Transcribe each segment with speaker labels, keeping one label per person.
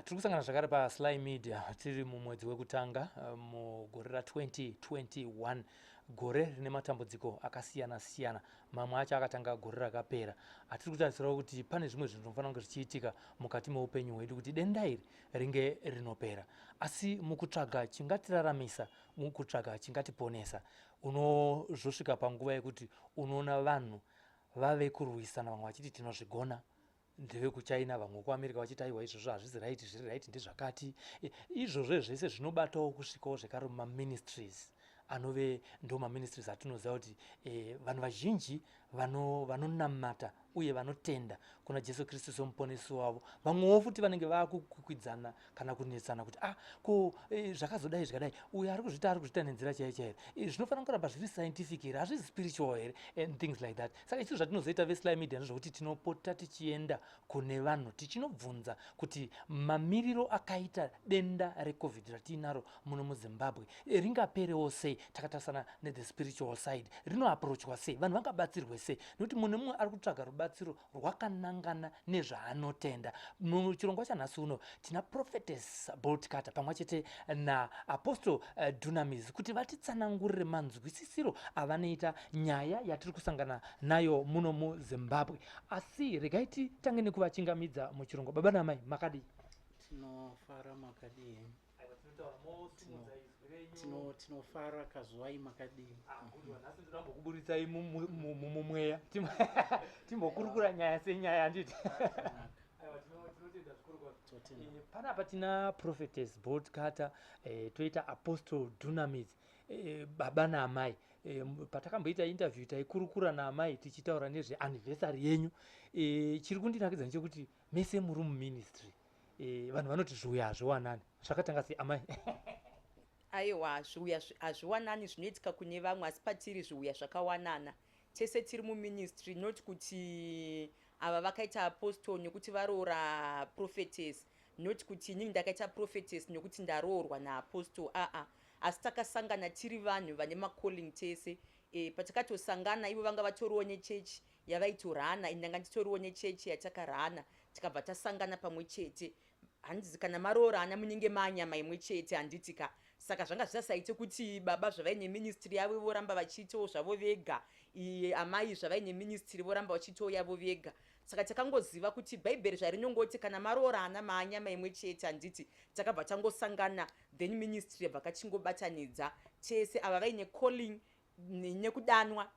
Speaker 1: Tiri kusangana zvakare paSlyMedia tiri mumwedzi wekutanga mugore ra2021, gore rine matambudziko akasiyana siyana, mamwe acho akatanga gore rakapera. Atiri kutarisira kuti pane zvimwe zvinhu zvinofanira kunge zvichiitika mukati meupenyu hwedu kuti denda iri ringe rinopera. Asi mukutsvaga chingatiraramisa, mukutsvaga chingatiponesa, unozvosvika panguva yekuti unoona vanhu vave kurwisana, vamwe vachiti tinozvigona, ndeve kuChina, vamwe kuAmerica vachiti aiwa izvozvo hazvisi right, zviri right ndezvakati. Izvozvo zvese zvinobatawo kusvikawo zvekare mumaministries anove ndo maministries atinoziva kuti vanhu vazhinji vanonamata uye vanotenda kuna Jesu Kristu somuponesi wavo. Vamwewo futi vanenge vakukwikwidzana kana kunetsana kuti ko zvakazodai zvikadai, uyu ari kuzvita nenzira chaiyo chaiyo, zvinofanira kuramba zviri scientific here, hazvisi spiritual here, and things like that. Saka icho zvatinozoita veSlyMedia ndezvokuti tinopota tichienda kune vanhu tichinobvunza kuti mamiriro akaita denda reCovid ratinaro muno muZimbabwe ringaperewo sei, takatarisana nethe spiritual side, rinoaproachwa sei, vanhu vangabatsirwe sei, nokuti mune mumwe ari kutsvaga rubatsiro rwakanangana nezvaanotenda. Muchirongwa chanhasi uno tina Prophetess Boltcutter pamwe chete naApostle Dunamis kuti vatitsanangurire manzwisisiro avanoita nyaya yatiri kusangana nayo muno muZimbabwe. Asi regai titange nekuvachingamidza muchirongwa. Baba namai, makadii?
Speaker 2: Tinofara makadii? Tinofara kazwai makadii?
Speaker 1: Nhasi ndirambokuburitsai mumweya timbokurukura nyaya senyaya handiti. Panapa tina Prophetess Boltcutter, toita Apostle Dunamis, baba naamai. Patakamboita interview taikurukura naamai tichitaura nezveanniversary yenyu. Chiri kundinakidza ndechekuti mese muri muministry. Vanhu vanoti zviuya hazviwanani, zvakatanga sei amai?
Speaker 3: Aiwa, zviuya hazviwanani zvinoitika kune vamwe, asi patiri zviuya zvakawanana. Tese tiri muministry, not kuti ava vakaita apostle nekuti varoora prophetess, not kuti inini ndakaita prophetess nekuti ndaroorwa naapostle, asi takasangana tiri vanhu vane macalling tese. Patakatosangana ivo vanga vatoriwo nechechi yavaitorana, ndanga nditoriwo nechechi yatakarana, tikabva tasangana pamwe chete. Handizi kana maroorana munenge manyama imwe chete, handitika. Saka zvanga zvisasaite kuti baba zvavaine ministry yavo voramba vachiitawo zvavo vega, amai zvavaine ministry voramba vachiitawo yavo vega. Saka takangoziva kuti bhaibheri zvarinongoti kana maroorana maanyama imwe chete, handiti. Takabva tangosangana, then ministry yabva kachingobatanidza tese ava vaine calling nekudanwa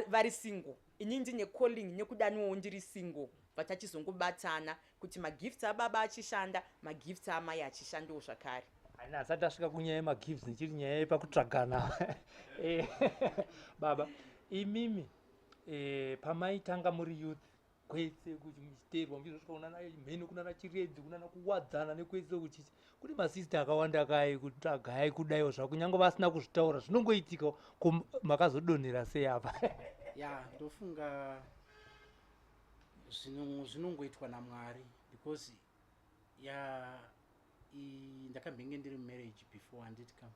Speaker 3: vari single, inini ndine calling nekudanwawo ndiri single. Vatachizongobatana kuti magifts ababa achishanda, magifts amai achishandawo zvakare.
Speaker 1: Asati asvika kunyaya yemagifts ndichiri nyaya yepakutsvagana. Baba, imimi pamaitanga muri youth kwese kuchiteerwa muchizosvika kunana mheni, kunana chiredzi, kunana kuwadzana nekwese kuchichi, kune masista akawanda kai kutsvagai kudaiwo zvako kunyange vasina kuzvitaura zvinongoitika. Makazodonhera sei apa?
Speaker 2: Ya, ndofunga zvinongoitwa naMwari, because ndakambenge ndiri mumarriage before, handiti kam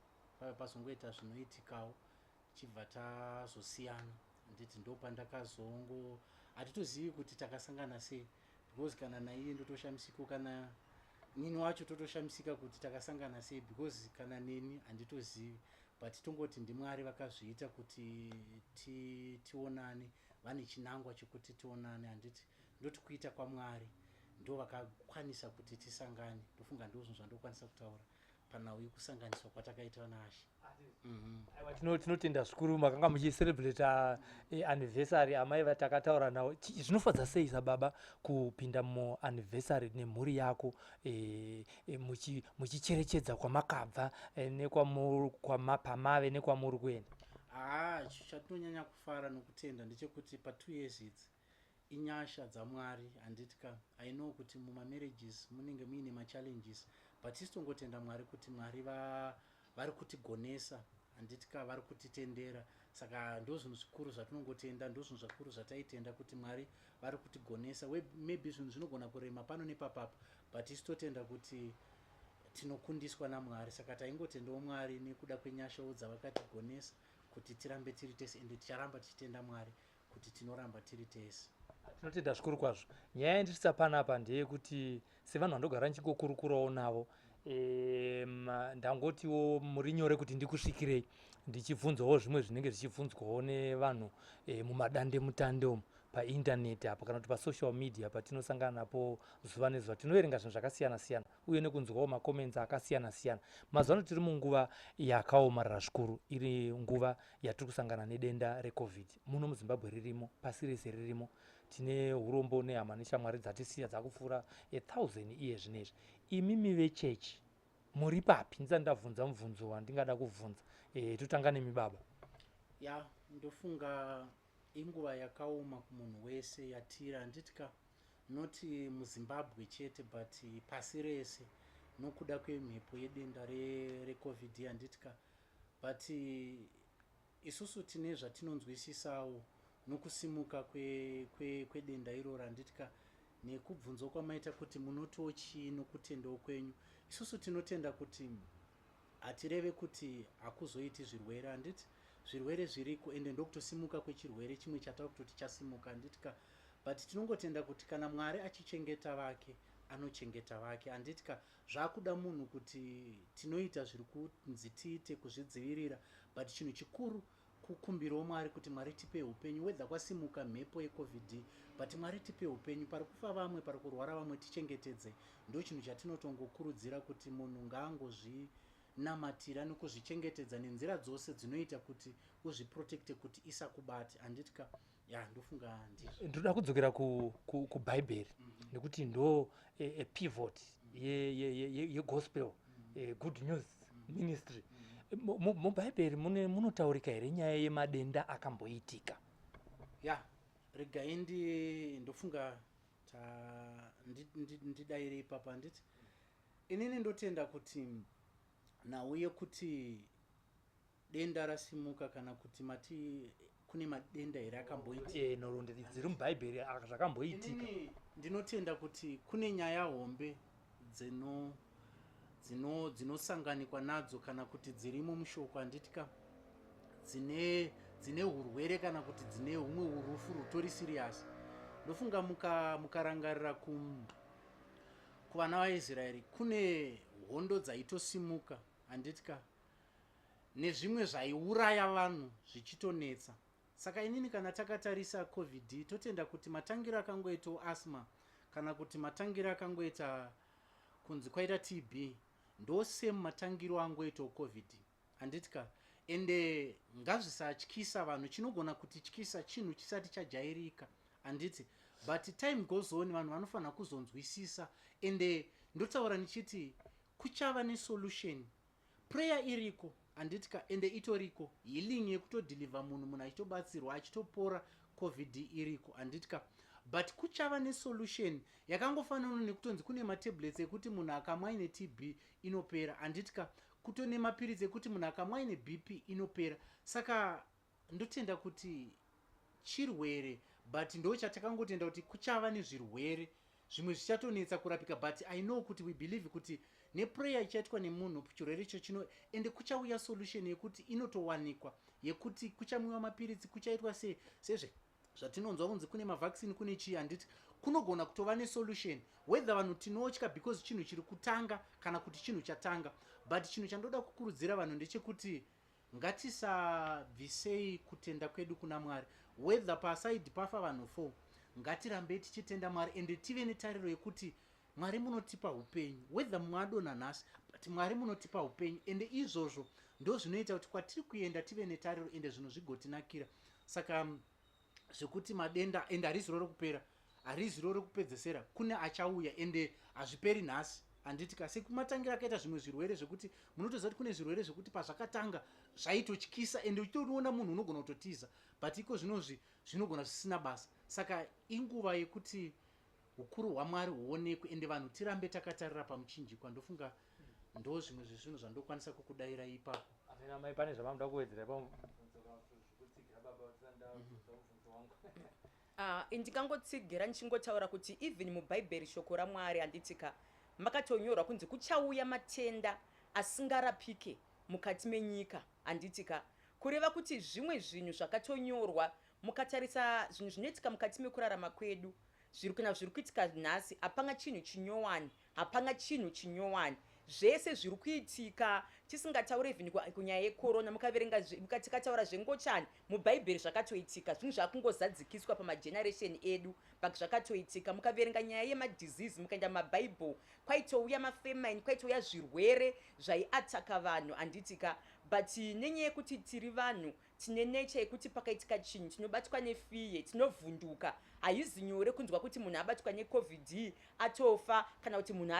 Speaker 2: pasongoita zvinoitikawo chibva tazosiyana, handiti ndopandakazongo hatitozivi kuti takasangana sei, because kana naiye ndotoshamisika, kana nini wacho totoshamisika kuti takasangana sei, because kana neni handitozivi, but tongoti ndiMwari vakazviita kuti tionane, vane chinangwa chekuti tionane, handiti ndoti kuita kwaMwari ndo vakakwanisa kuti tisangane. Ndofunga ndozvo zvandokwanisa kutaura panhau yekusanganiswa kwatakaita naShe.
Speaker 1: Tinotenda zvikuru makanga muchicelebrate anniversary amai vatakataura navo. Zvinofadza sei sababa kupinda muanniversary nemhuri yako, muchicherechedza kwamakabva pamave nekwamuri kuenda?
Speaker 2: Chatinonyanya kufara nokutenda ndechekuti pa2 years idzi inyasha dzaMwari, handika. I know kuti mumamarriages munenge muine machallenges, but tisitongotenda Mwari kuti Mwari vari kutigonesa, handitika, vari kutitendera. Saka ndozvinhu zvikuru zvatinongotenda, ndozvinhu zvikuru zvataitenda kuti Mwari vari kutigonesa. Maybe zvinhu zvinogona kurema pano nepapapa, but tisitotenda kuti tinokundiswa naMwari. Saka taingotendawo Mwari nekuda kwenyashawo dzavakatigonesa kuti tirambe tiri tese, ende ticharamba tichitenda Mwari kuti tinoramba tiri tese.
Speaker 1: tinotenda zvikuru kwazvo. Nyaya yanditisa panapa ndeyekuti sevanhu vandogara ndichikokurukurawo navo, ndangotiwo muri nyore kuti ndikusvikirei ndichibvunzawo zvimwe zvinenge zvichibvunzwawo nevanhu mumadande mutande umu paindaneti apa kana kuti pasocial media patinosangana napo zuva nezuva. Tinoverenga zvinhu zvakasiyana siyana uye nekunzwawo makoments akasiyana siyana. Mazuva ano tiri munguva yakaomarara zvikuru, iri nguva yatiri kusangana nedenda recovid. Muno muZimbabwe ririmo, pasi rese ririmo. Tine urombo nehama neshamwari dzatisiya dzakupfuura 1000 iye zvinezvi. Imimi vechechi muri papi? Ndisati ndabvunza mubvunzo wandingada kuvhunza. Totanga nemi baba.
Speaker 2: Ya, ndofunga inguva yakaoma kumunhu wese yatira, handitika noti muZimbabwe chete but pasi rese nokuda kwemhepo yedenda recovid handitika, but isusu tine zvatinonzwisisawo nokusimuka kwedenda iroro handitika, nekubvunzwa kwamaita kuti munotiwo chii nokutendawo kwenyu. Isusu tinotenda kuti hatireve kuti hakuzoiti zvirwere, handiti zvirwere zviriko ende ndokutosimuka kwechirwere chimwe chataura kuti chasimuka handitika, but tinongotenda kuti kana Mwari achichengeta vake anochengeta vake handitika. Zvakuda munhu kuti tinoita zviri kunzi tiite kuzvidzivirira, but chinhu chikuru kukumbirawo Mwari kuti Mwari tipe upenyu, wedha kwasimuka mhepo yecovid but Mwari tipe upenyu, pari kufa vamwe, pari kurwara vamwe, tichengetedze. Ndo chinhu chatinotongokurudzira kuti munhu ngaangozvinamatira nekuzvichengetedza nenzira dzose dzinoita kuti uzviprotecte kuti isakubate handitika. Ya, ndofunga ndizvo.
Speaker 1: Ndoda kudzokera kuBhaibheri nekuti ndo pivot yegospel, good news ministry. MuBhaibheri munotaurika here nyaya yemadenda akamboitika?
Speaker 2: Ya, regai ndofunga ndidaire ipapa handiti. Inini ndotenda kuti nhau yekuti denda rasimuka kana kuti mati kune madenda here akamboitika,
Speaker 1: nhoroondo dziri muBhaibheri zvakamboitika.
Speaker 2: Ndinotenda kuti kune nyaya hombe dzinosanganikwa nadzo kana kuti dzirimo mushoko handitika, dzine urwere kana kuti dzine humwe urufu rutori serious. Ndofunga mukarangarira kuvana vaIsraeri kune hondo dzaitosimuka handitika, nezvimwe zvaiuraya vanhu zvichitonetsa. Saka inini kana takatarisa covid totenda kuti matangiro akangoitawo asthma kana kuti matangiro akangoita kunzi kwaita TB ndose matangiro angoitawo covid handitika. Ende ngazvisatyisa vanhu, chinogona kuti tyisa chinhu chisati chajairika handiti, but time goes on vanhu vanofanira kuzonzwisisa. Ende ndotaura nichiti kuchava nesolution, prayer iriko handitika, ende itoriko healing yekutodhilivha munhu achitobatsirwa achitopora covid iriko handitika, but kuchava nesolution yakangofanana nekutonzi kune matablets ekuti munhu akamwa ine TB inopera handitika, kutone mapiritsi ekuti munhu akamwa ine BP inopera. Saka ndotenda kuti chirwere, but ndo chatakangotenda kuti kuchava nezvirwere zvimwe zvichatonetsa kurapika, but I know kuti we believe kuti neprayer ichaitwa nemunhu chirwere icho chino, ende kuchauya solution yekuti inotowanikwa, yekuti kuchamwiwa mapiritsi, kuchaitwa sezve zvatinonzwa kunzi kune mavaccine kune chii handiti, kunogona kutova nesolution, whether vanhu tinotya because chinhu chiri kutanga kana kuti chinhu chatanga. But chinhu chandoda kukurudzira vanhu ndechekuti ngatisabvisei kutenda kwedu kuna Mwari, whether pasaidi pafa vanhu 4 ngatirambei tichitenda Mwari ende tive netariro yekuti Mwari munotipa upenyu, whether mwadona nhasi but Mwari munotipa upenyu, ende izvozvo ndo zvinoita kuti kwatiri kuenda tive netariro ende zvinhu zvigotinakira. Saka zvekuti madenda ende harizi roro kupera, harizi roro kupedzesera, kune achauya ende hazviperi nhasi handitika. Sekumatangira akaita zvimwe zvirwere zvekuti munotoziva kuti kune zvirwere zvekuti pazvakatanga zvaitotyisa ende uchitoona munhu unogona kutotiza, but iko zvinozvi zvinogona zvisina basa. Saka inguva yekuti ukuru hwaMwari huonekwe ende vanhu tirambe takatarira pamuchinjikwa. Ndofunga ndo zvimwe zvezvinhu zvandokwanisa kukudayira ipapo.
Speaker 1: Amena mai pane zvamamda kuwedzera
Speaker 3: ndingangotsigira ndichingotaura kuti even muBhaibheri shoko raMwari handitika makatonyorwa kunzi kuchauya matenda asingarapike mukati menyika handitika, kureva kuti zvimwe zvinhu zvakatonyorwa mukatarisa zvinhu zvinoitika mukati mekurarama kwedu zviri kuitika nhasi hapana chinhu chinyowani hapana chinhu chinyowani zvese zviri kuitika tisingataure even kunyaya yekorona mukaverenga tikataura zvengochani mubhaibheri zvakatoitika zvinhu zvakungozadzikiswa pamageneration edu but zvakatoitika mukaverenga nyaya yemadhisease mukaenda mumabhaibheri kwaitouya mafemine kwaitouya zvirwere zvaiataka vanhu handitika but nenyaya yekuti tiri vanhu tine nature yekuti pakaitika chinhu tinobatwa nefiye tinovhunduka haizi nyore kunzwa kuti munhu abatwa necovid atofa kana kuti munhu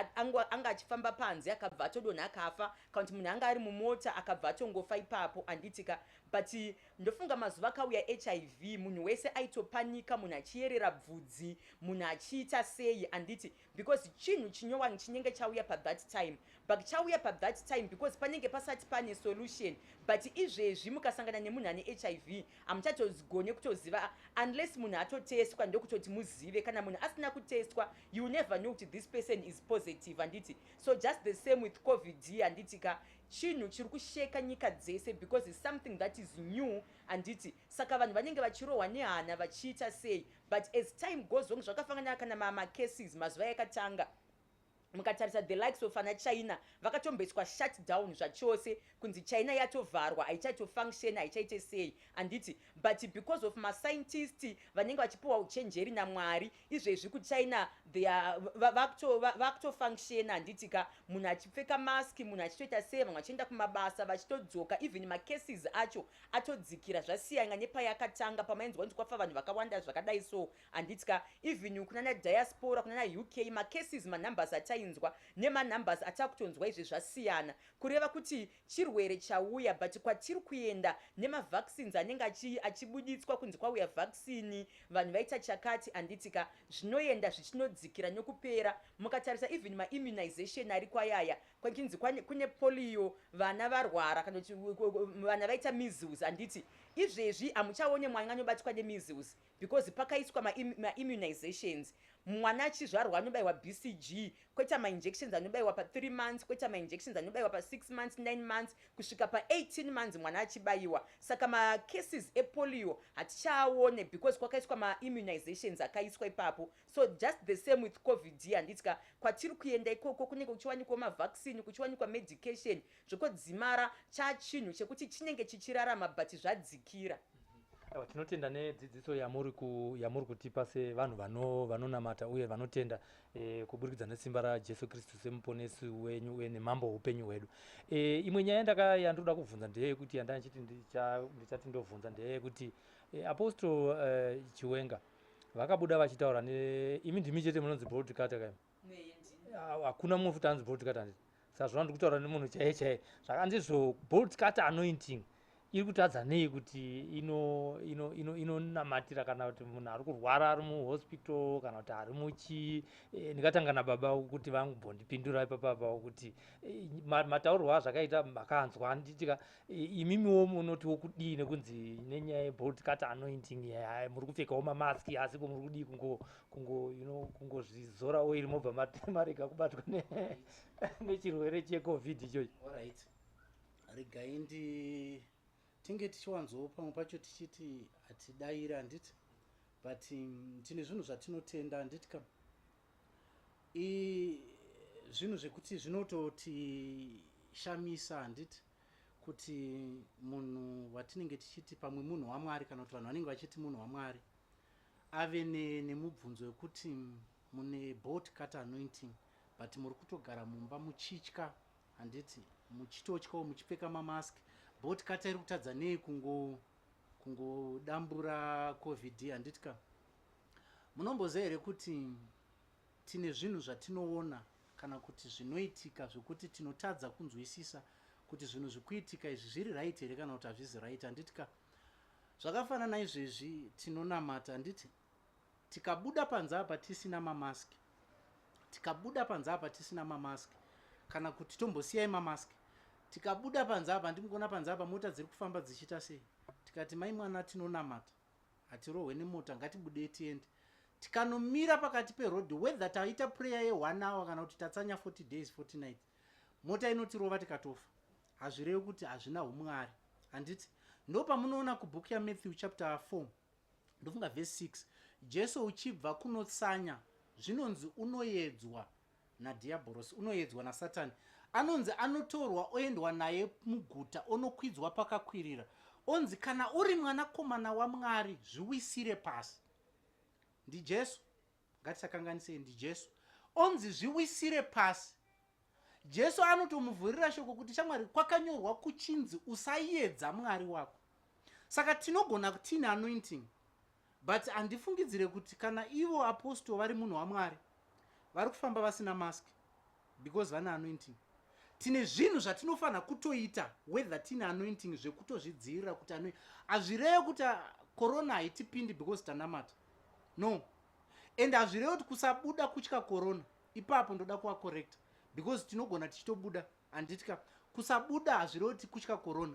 Speaker 3: anga achifamba panze akabva atodonha akafa kana kuti munhu anga ari mumota akabva atongofa ipapo handitika but ndofunga mazuva akauya hiv munhu wese aitopanika munhu achiyerera bvudzi munhu achiita sei handiti because chinhu chinyowani chinenge chauya pathat time but chauya pathat time because panenge pasati pane solution but izvezvi mukasangana nemunhu ane hiv hamuchatogone kutoziva unless munhu atotestwa ndokutoti muzive kana munhu asina kutestwa you will never know kuti this person is positive handiti so just the same with covid handitika chinhu chiri kusheka nyika dzese because it's something that is new handiti saka vanhu vanenge vachirohwa nehana vachiita sei but as time goes on zvakafanana kana macases mazuva yakatanga mukatarisa the likes of ana china vakatomboiswa shutdown zvachose kunzi china yatovharwa haichaitofunction haichaite sei handiti but because of mascientist vanenge vachipiwa uchenjeri namwari izvezvi kuchina vakutofunction handitika munhu achipfeka mask munhu achitoita sei vamwe vachienda kumabasa vachitodzoka even macases acho atodzikira zvasiyana nepayakatanga pamainzwa kunzi kwafa vanhu vakawanda zvakadai so handitika even kunana diaspora kunana uk macases manumbers atainzwa nemanumbers atakutonzwa izvi zvasiyana kureva kuti chirwere chauya but kwatiri kuenda nemavaccines anenge achibuditswa kunzi kwauya vaccine vanhu vaita chakati handitika zvinoenda zvichinodzikira nokupera mukatarisa even maimmunization ari kwayaya kwankinzi kune polio vana varwara kana kuti vana vaita measles handiti izvezvi hamuchaone mwana anobatwa nemeasles because pakaiswa maimmunizations mwana achizvarwa anobayiwa bcg kweta mainjections anobayiwa pa3 months kweta mainjections anobayiwa pa6 months 9 months kusvika pa18 months mwana achibayiwa saka macases epolio hatichaone because kwakaiswa maimmunizations akaiswa ipapo so just the same with covid handitika kwatiri kuenda ikoko kunenge kuchiwanikwa mavaccine kuchiwanikwa medication zvokodzimara chachinhu chekuti chinenge chichirarama but zvadzikira
Speaker 1: tinotenda nedzidziso yamuri kutipa sevanhu vanonamata uye vanotenda kuburikidza nesimba rajesu kristu semuponesi wenyu uye nemambo weupenyu hwedu. Imwe nyaya yandoda kubvunza ndeyekuti yandanchiti ndichati ndobvunza ndeyekuti apostol Chmiwenga vakabuda vachitaura imi ndimi chete munonzi Boltcutter kaimo hakuna munhu futi anzi Boltcutter nditi saka zvona ndikutaura nemunhu chaiye zvakandizvo Boltcutter anointing iri kutadza nei kuti inonamatira kana kuti munhu ari kurwara ari muhospital kana kuti ari muchi ndikatanga nababa kuti vangumbondipindura ipapapa kuti matauriro azvakaita makanzwa nditika imimiwo munotiwo kudii nekunzi nenyaya yeBoltcutter anointing muri kupfekawo mamaski asi muri kudii kungozvizora oiri mobva marega kubatwa nechirwere checovid ichochi.
Speaker 2: Alright, regai tinge tichiwanzwa pamwe pacho tichiti hatidayira handiti but tine zvinhu zvatinotenda handiti ka zvinhu zvekuti zvinototi-shamisa handiti kuti munhu watinenge tichiti pamwe munhu waMwari kana kuti vanhu vanenge vachiti munhu waMwari ave nemubvunzo wekuti mune Boltcutter anointing but muri kutogara mumba muchitya handiti muchitotyawo muchipfeka mamask. Boltcutter iri kutadza nei kungodambura covid handiti ka munomboziva here kuti tine zvinhu zvatinoona kana kuti zvinoitika zvokuti tinotadza kunzwisisa kuti zvinhu zvikuitika izvi zviri right here kana kuti hazvisi right handiti ka zvakafanana izvezvi tinonamata handiti tikabuda panze apa tisina mamask kana kuti tombosiyai mamask tikabuda panze apa ndimugona panze apa mota dziri kufamba dzichita sei tikati mai mwana tinonamata hatirohwe nemota ngatibude tiende tikanomira pakati peroad whether taita prayer ye1 hour kana kuti tatsanya 40 days 40 nights mota inotirova tikatofa hazvirevi kuti hazvina umwari handiti ndo pamunoona kubhuku yaMatthew chapter 4 ndofunga verse 6, Jesu uchibva kunotsanya zvinonzi unoedzwa nadiabhorosi, unoedzwa nasatani, anonzi anotorwa oendwa naye muguta onokwidzwa pakakwirira, onzi kana uri mwanakomana waMwari zviwisire pasi. Ndijesu, ngatisakanganisei, ndijesu onzi zviwisire pasi. Jesu anotomuvhurira shoko kuti shamwari, kwakanyorwa kuchinzi usaedza Mwari wako. Saka tinogona kuti tine anointing, but handifungidzire kuti kana ivo apostol vari munhu waMwari vari kufamba vasina mask because vane anointing. Tine zvinhu zvatinofanira kutoita whether tine anointing zvekutozvidzivirira kuti hazvireve kuti corona haitipindi because tanamata, no. And hazvireve kuti kusabuda kutya corona. Ipapo ndoda kuva correct because tinogona tichitobuda, handitka kusabuda hazvireve kuti kutya corona.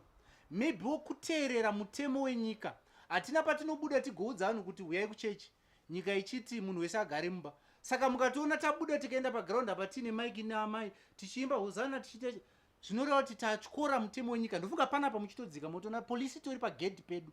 Speaker 2: Maybe wokuteerera mutemo wenyika. Hatina patinobuda tigoudza vanhu kuti huyai kuchechi, nyika ichiti munhu wese agare mumba. Saka mukationa tabuda tikaenda paground apa tine maiki naamai tichiimba hozana tichite, zvinoreva kuti tatyora mutemo wenyika. Ndofunga panapa muchitodzika motoona polisi tori pagedhi pedu,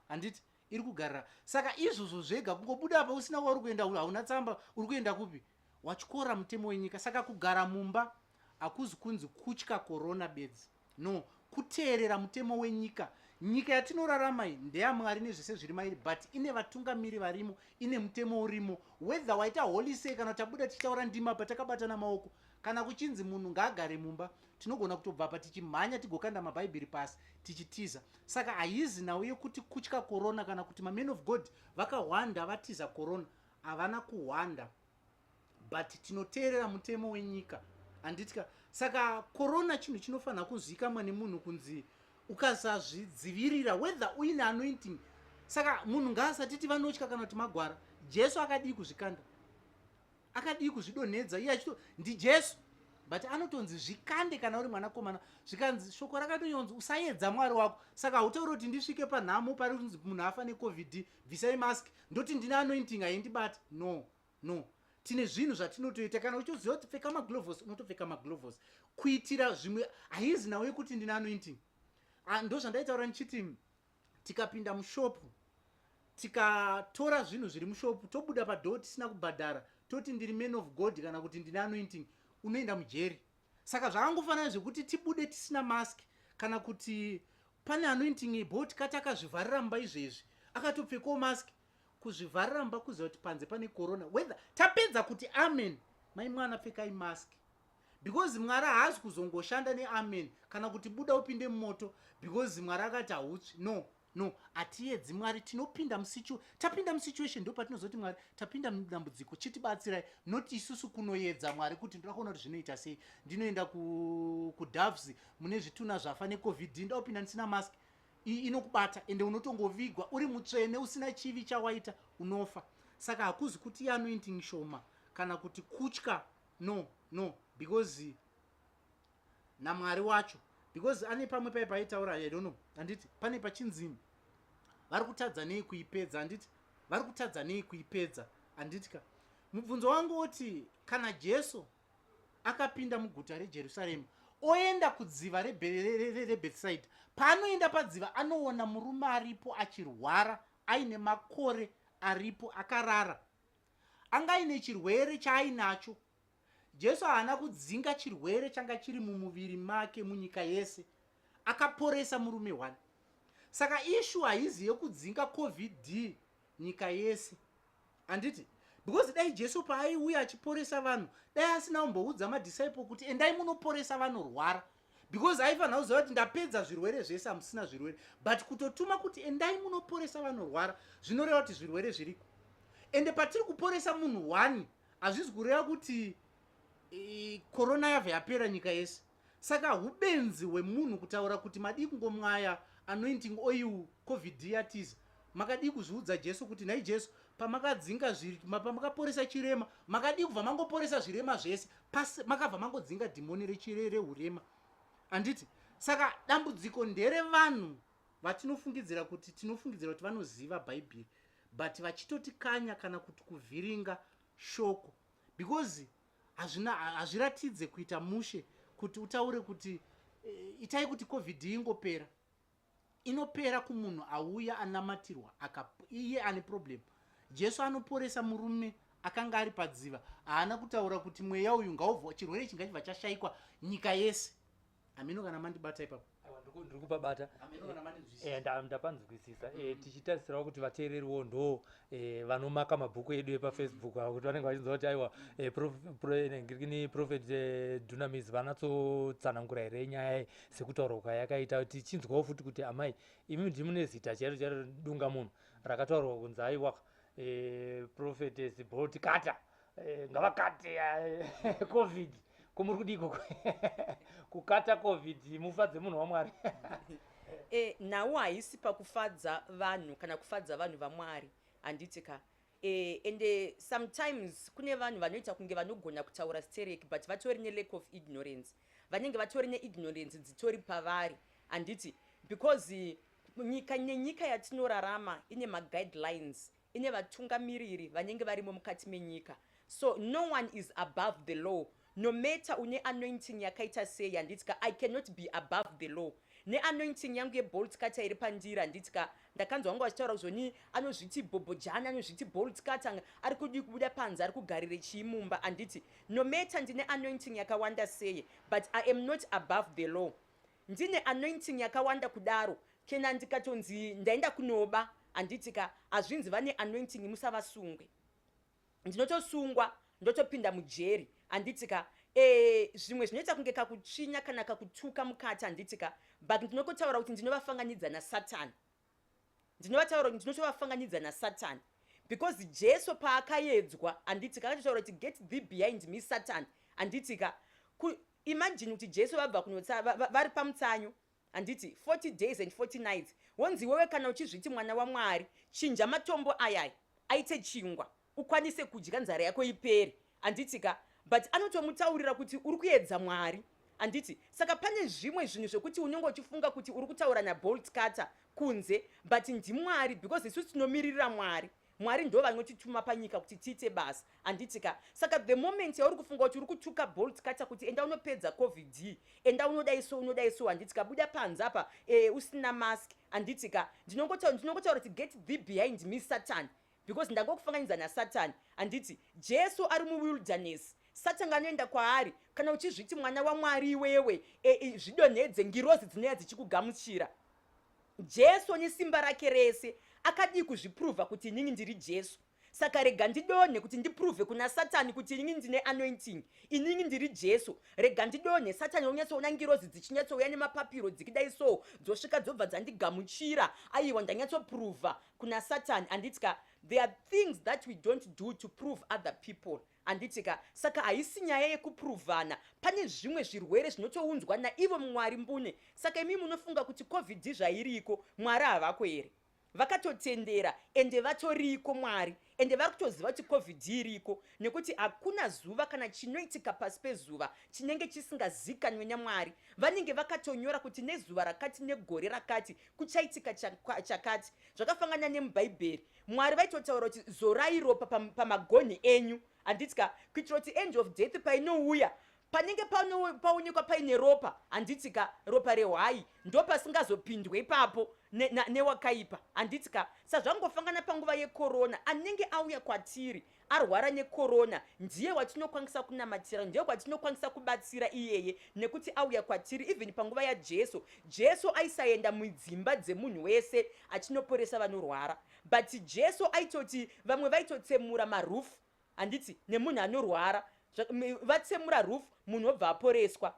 Speaker 2: handiti iri kugarira. Saka izvozvo zvega kungobuda apa usina kwauri kuenda, hauna tsamba, uri kuenda kupi, watyora mutemo wenyika. Saka kugara mumba hakuzi kunzi kutya corona bedzi, no, kuteerera mutemo wenyika. Nyika yatinorarama iyi ndeyaMwari nezvese zviri mairi, but ine vatungamiri varimo, ine mutemo urimo. Whether waita holisei kana tabuda tichitaura ndima patakabatana maoko, kana kuchinzi munhu ngaagare mumba, tinogona kutobva apa tichimhanya tigokanda mabhaibheri pasi tichitiza. Saka haizi nhau yekuti kutya corona kana kuti mamen of God vakahwanda vatiza corona, havana kuhwanda, but tinoteerera mutemo wenyika, handitka. Saka corona chinhu chinofanira kuzivikanwa nemunhu kunzi ukasazvidzivirira whether uine anointing. Saka munhu ngaasatiti vanotya kana kuti magwara. Jesu akadii kuzvikanda, akadii kuzvidonhedza, iye achito ndijesu, but anotonzi zvikande kana uri mwanakomana. Zvikanzi shoko rakatonyonzi usaedza Mwari wako. Saka hautauri kuti ndisvike panhamo pari kunzi munhu afa necovid, bvisai mask, ndoti ndine anointing haindibata, no, no. Tine zvinhu zvatinotoita. Kana uchiziva kuti pfeka maglovos, unotopfeka maglovos kuitira zvimwe. Haizi nawe kuti ndine anointing. Ndo zvandaitaura ndichiti tikapinda mushopu tikatora zvinhu zviri mushopu tobuda padhoo tisina kubhadhara toti ndiri man of God kana kuti ndine anointing, unoenda mujeri. Saka zvakangofanana zvekuti tibude tisina mask kana kuti pane anointing bo tikati akazvivharira mumba izvezvi akatopfekawo mask. Kuzvivharira mumba kuziva kuti panze pane corona, whether tapedza kuti amen, mai mwana pfekai mask, because Mwari haazi kuzongoshanda neamen kana kuti buda upinde mumoto because Mwari akati hautsvi, no, no. Hatiedzi Mwari, tinopinda tapinda musituation ndo patinozoti Mwari tapinda mudambudziko chitibatsirai, noti isusu kunoedza Mwari kuti ndirakuona kuti zvinoita sei, ndinoenda kuDoves mune zvituna zvafa necovid, ndaupinda ndisina mask, inokubata ende unotongovigwa uri mutsvene usina chivi chawaita, unofa. Saka hakuzi kuti anointing shoma kana kuti kutya, no, no, because naMwari wacho, because ane pamwe pai paitaura, I don't know, handiti pane pachinzi vari kutadza nei kuipedza, handiti vari kutadza nei kuipedza, handitika. Mubvunzo wangu oti kana Jesu akapinda muguta reJerusarema oenda kudziva reBethsaida, paanoenda padziva anoona murume aripo achirwara aine makore aripo akarara, anga aine chirwere chaainacho. Jesu haana kudzinga chirwere changa chiri mumuviri make munyika yese, akaporesa murume wani. Saka ishu haizi yekudzinga covid nyika yese, handiti, because dai Jesu paaiuya achiporesa vanhu dai asina kumboudza madisciple kuti endai munoporesa vanorwara, because aifanira kuziva kuti ndapedza zvirwere zvese, hamusina zvirwere, but kutotuma kuti endai munoporesa vanorwara zvinoreva kuti zvirwere zviriko. Ende patiri kuporesa munhu wani hazvizi kureva kuti corona yabva yapera nyika yese. Saka ubenzi hwemunhu kutaura kuti madii kungomwaya anointing oil covid yatiza, makadii kuzviudza Jesu kuti nhai Jesu pamakadzinga pamakaporesa chirema makadii kubva mangoporesa zvirema zvese, makabva mangodzinga dhimoni rehurema, handiti. Saka dambudziko ndere vanhu vatinofungidzira kuti vanoziva bhaibheri but vachitotikanya kana kuti kuvhiringa shoko, because hazviratidze kuita mushe kuti utaure kuti itai kuti covid ingopera. inopera kumunhu auya anamatirwa iye ane problem. Jesu anoporesa murume akanga ari padziva, haana kutaura kuti mweya uyu ngaubva, chirwere ichi ngachibva chashayikwa nyika yese. Ameno kana mandibata ipapo.
Speaker 1: Ndiri kupabata ndapanzwisisa. Tichitarisirawo kuti vateereriwo ndo vanomaka mabhuku edu epafacebook kuti vanenge vachinzwa kuti aiwa Prophet Dunamis vanatsotsanangura here nyaya sekutaurwa kwayakaita, tichinzwawo futi kuti amai imi ndimune zita chairo dunga munhu rakataurwa kunzi aiwa Prophetess Boltcutter ngavakate covid komuri kudiko kukata covid mufadze munhu waMwari.
Speaker 3: Nawo haisi pakufadza vanhu kana kufadza vanhu vaMwari handitika. And sometimes kune vanhu vanoita kunge vanogona kutaura stereki but vatori ne-lack of ignorance. Vanenge vatori ne-ignorance dzitori pavari handiti, because nyika yatinorarama ine ma-guidelines, ine vatungamiriri vanenge varimo mukati menyika. So no one is above the law. No matter une anointing yakaita sei handitika, I cannot be above the law. Ne anointing yangu yeBoltcutter iri pandira handitika, ndakanzwa wangu vachitaura kuzoni anozviti bhobhojana, anozviti Boltcutter ari kudi kubuda panze, ari kugarire chimumba handiti. No matter ndine anointing yakawanda sei, but I am not above the law. Ndine anointing yakawanda kudaro, kena ndikatonzi ndaenda kunoba handitika, hazvinzi vane anointing musavasungwe. Ndinotosungwa ndotopinda mujeri handitika. Zvimwe zvinoita kunge kakutsvinya kana kakutuka mukati handitika, but ndinokotaura kuti ndinovafanganidza naSatani. Ndinotovafanganidza naSatani because Jesu paakaedzwa handitika akatotaura kuti get thee behind me Satan handitika. Imagine kuti Jesu vabva kunotsa vari pamutsanyo handiti 40 days and 40 nights. Wonzi wewe kana uchizviti mwana waMwari, chinja matombo ayaya aite chingwa ukwanise kudya nzara yako ipere handitika. But anotomutaurira kuti uri kuedza Mwari handiti. Saka pane zvimwe zvinhu zvokuti unenge uchifunga kuti uri kutaura naBoltcutter kunze, but ndiMwari because isu tinomirira Mwari. Mwari ndo vanotituma panyika kuti tiite basa handitika. Saka the moment yauri kufunga kuti uri kutuka Boltcutter kuti enda unopedza covid, enda unodaiso handitika, buda panze apa usina mask handitika, ndinongotaura kuti get thee behind me Satan because ndangokufanganidza naSatani handiti. Jesu ari muwilderness, Satani anoenda kwaari kana uchizviti mwana waMwari iwewe zvidonhedze ngirozi dzinouya dzichikugamuchira. Jesu nesimba rake rese akadi kuzvipruvha kuti inini ndiri Jesu. Saka rega ndidonhe kuti ndipruvhe kuna Satani kuti inini ndine anointing, inini ndiri Jesu. Rega ndidonhe Satani unyatsoona ngirozi dzichinyatsouya nemapapiro dzikidai so dzosvika dzobva dzandigamuchira. Aiwa ndanyatsopruvha kuna Satani handitika. There are things that we don't do to prove other people handitika. Saka haisi nyaya yekupruvhana. Pane zvimwe zvirwere zvinotounzwa naivo Mwari mbune. Saka imi munofunga kuti covid zvairiko Mwari havako here. Vakatotendera ende vatoriko Mwari, ende vari kutoziva kuti covid iriko, nekuti hakuna zuva kana chinoitika pasi pezuva chinenge chisingazikanwe naMwari. Vanenge vakatonyora kuti nezuva rakati negore rakati kuchaitika chakati. Zvakafanana nemubhaibheri. Mwari vaitotaura kuti zorai ropa pamagonhi enyu handitika, kuitira kuti end of death painouya panenge paonekwa paine ropa handitika, ropa rehwai ndo pasingazopindwe ipapo newakaipa handitika. Sazvangofangana panguva yekorona, anenge auya kwatiri arwara nekorona ndiye watinokwanisa kunamatira, ndiye watinokwanisa kubatsira iyeye nekuti auya kwatiri. Even panguva yaJesu, Jesu aisaenda mudzimba dzemunhu wese achinoporesa vanorwara, but Jesu aitoti vamwe vaitotsemura marufu handiti nemunhu anorwara, vatsemura rufu munhu obva aporeswa.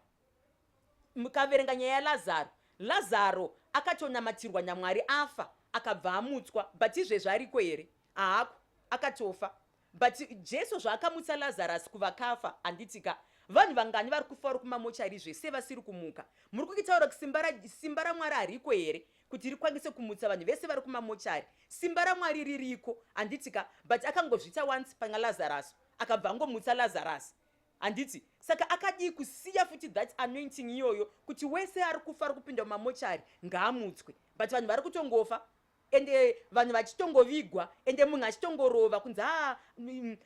Speaker 3: Mukaverenga nyaya yaLazaro, Lazaro akatonamatirwa naMwari afa akabva amutswa, but izvezvo ariko here? Haako, akatofa. But Jesu zvaakamutsa Lazarus kuvakafa handitika. Vanhu vangani vari kufa vari kumamochari zvese vasiri kumuka. Muri kutaura kuti simba raMwari hariko here kuti rikwanise kumutsa vanhu vese vari kumamochari? Simba raMwari ririko handitika, but akangozvita once pana Lazarus akabva angomutsa Lazarus handiti. Saka akadi kusiya futi that anointing iyoyo kuti wese ari kufa ari kupinda mumamochari ngaamutswe, but vanhu vari kutongofa ende vanhu vachitongovigwa ende munhu achitongorova kunzi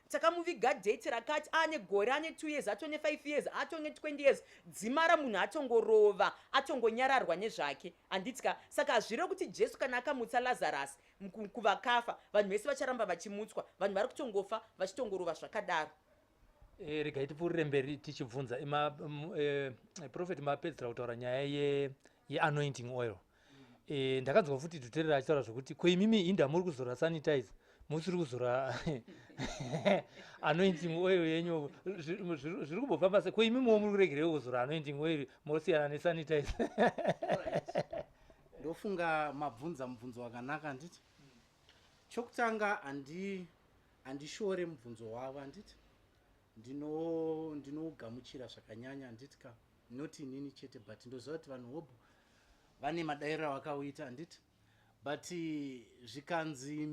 Speaker 3: takamuviga date rakati ane gore ane 2 years atone 5 years atone 20 years dzimara munhu atongorova atongonyararwa nezvake handitsika. Saka hazvire kuti Jesu kana akamutsa Lazarus kuvakafa vanhu vese vacharamba vachimutswa, vanhu vari kutongofa vachitongorova zvakadaro.
Speaker 1: Regai tipfuurire mberi tichibvunza Prophet mapedzera kutaura nyaya ye-anointing oil. Ndakanzwa futi Dhuterera achitaura zvokuti koimimi inda muri kuzora sanitize musiri kuzora anointing oil yenyu zviri kumbofamba sei? Koimimiwo muri kuregerewo kuzora anointing oil mosiyana nesanitize?
Speaker 2: Ndofunga mubvunzo wakanaka nditi. Chokutanga handishore mubvunzo wavo handiti. Ndinogamuchira zvakanyanya handiti ka noti inini chete but ndoziva kuti vanhu hobu vane madairiro vakauita handiti. But zvikanzi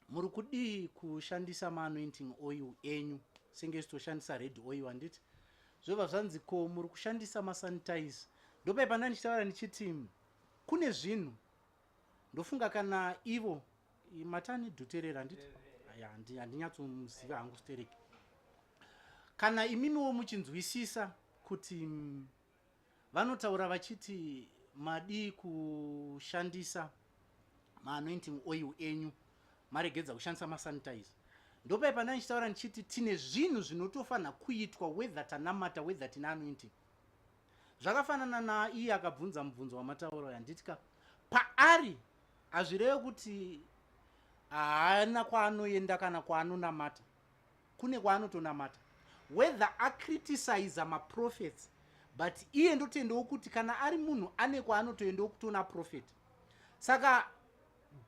Speaker 2: muri kudi kushandisa maanointing oil enyu senge zitoshandisa red oil handiti. Zvobva zvanzi ko muri kushandisa masanitize. Ndopai ndichitaura ndichiti kune zvinhu ndofunga kana ivo matani Dhuterera handiti handinyatsomuziva hangu stereki. Kana imimiwo muchinzwisisa kuti vanotaura vachiti madi kushandisa maanointing oil enyu maregedza kushandisa masanitize, ndopai ndichitaura ndichiti tine zvinhu zvinotofanira kuitwa whether tanamata whether tina anointing. Zvakafanana naiye akabvunza mubvunzo wamatauro yanditika paari hazvireve kuti haana kwaanoenda kana kwaanonamata, kune kwaanotonamata whether acriticize maprophets, but iye ndotendewo kuti kana ari munhu ane kwaanotoendawo kutona prophet. Saka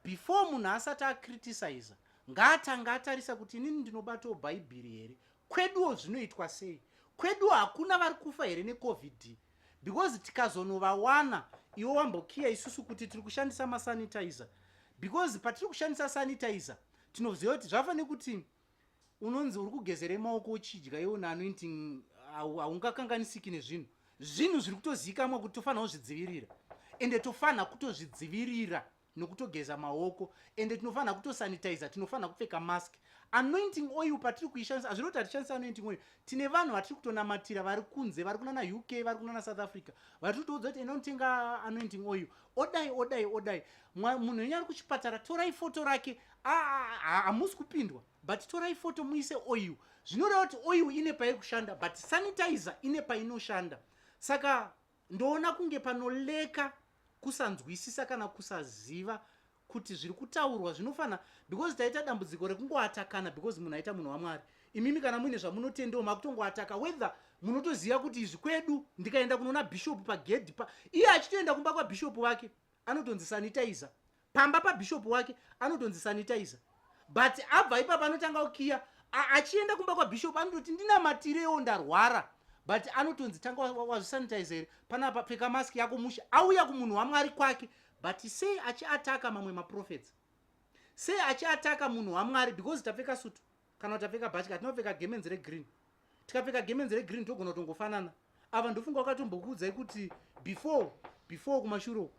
Speaker 2: before munhu asati acriticize ngaatanga atarisa kuti inini ndinobatawo bhaibheri here, kweduwo zvinoitwa sei, kweduwo hakuna vari kufa here necovid, because tikazonovawana iwo wambokiya isusu kuti tiri kushandisa masanitizer, because patiri kushandisa sanitizer tinoziva kuti zvafanira kuti unonzi uri kugezere maoko uchidya iwo naanointing haungakanganisiki nezvinhu zviri kutozivikamwa kuti tofanira kuzvidzivirira, ende tofanira kutozvidzivirira nokutogeza maoko, ende tinofanira kutosanitiza, tinofanira kupfeka mask. Anointing oil patiri kuishandisa hazviri kuti hatishandisa anointing oil, tine vanhu vatiri kutonamatira vari kunze, vari kunana UK, vari kunana South Africa, vatiri kutoudza kuti enotenga anointing oil odai. Munhu wenyari kuchipatara torai foto rake, hamusi kupindwa, but torai foto muise oil. Zvinoreva kuti oil ine pairi kushanda, but sanitizer ine painoshanda. Saka ndoona kunge panoleka kusanzwisisa kana kusaziva kuti zviri kutaurwa zvinofanira, because taita dambudziko rekungoatakana because munhu aita munhu waMwari. Imimi kana muine zvamunotendewo makutongoataka, whether munotoziva kuti izvi kwedu ndikaenda kunoona bishop pagedhi iye achitoenda kumba kwabishop wake anotonzi sanitizer, pamba pabishop wake anotonzi sanitizer, but abva ipapo anotanga kukiya achienda kumba kwabishop anototi ndinamatirewo ndarwara, but anotonzi tanga wazvisanitizer here, panapa pfeka mask yako musha, auya kumunhu waMwari kwake. But sei achiataka mamwe maprophets, sei achiataka munhu waMwari because tapfeka sutu kana tapfeka bhachi, tinopfeka gemenzi regreen, tikapfeka gemenzi regreen togona kutongofanana. Ava ndofunga wakatombokuudzai kuti before kumashuro